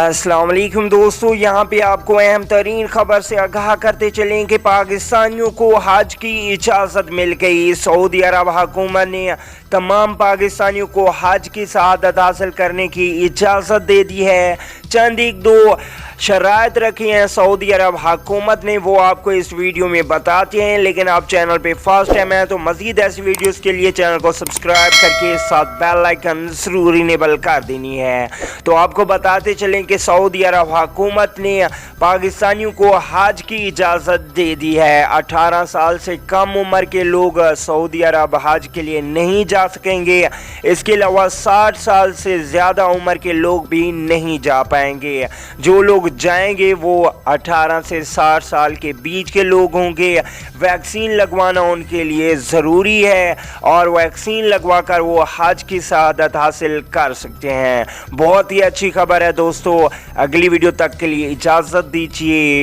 अस्सलाम वालेकुम दोस्तों, यहाँ पे आपको अहम तरीन खबर से आगाह करते चलें कि पाकिस्तानियों को हज की इजाज़त मिल गई। सऊदी अरब हुकूमत ने तमाम पाकिस्तानियों को हज की सआदत हासिल करने की इजाज़त दे दी है। चंद एक दो शराइत रखी हैं सऊदी अरब हुकूमत ने, वो आपको इस वीडियो में बताते हैं। लेकिन आप चैनल पे फर्स्ट टाइम है तो मज़ीद ऐसी वीडियोस के लिए चैनल को सब्सक्राइब करके साथ बेल आइकन ज़रूर इनेबल कर देनी है। तो आपको बताते चलें कि सऊदी अरब हुकूमत ने पाकिस्तानियों को हज की इजाज़त दे दी है। 18 साल से कम उम्र के लोग सऊदी अरब हज के लिए नहीं जा सकेंगे। इसके अलावा 60 साल से ज़्यादा उम्र के लोग भी नहीं जा पाएंगे। जो लोग जाएंगे वो 18 से 60 साल के बीच के लोग होंगे। वैक्सीन लगवाना उनके लिए ज़रूरी है और वैक्सीन लगवा कर वो हज की सआदत हासिल कर सकते हैं। बहुत ही अच्छी खबर है दोस्तों। अगली वीडियो तक के लिए इजाज़त दीजिए।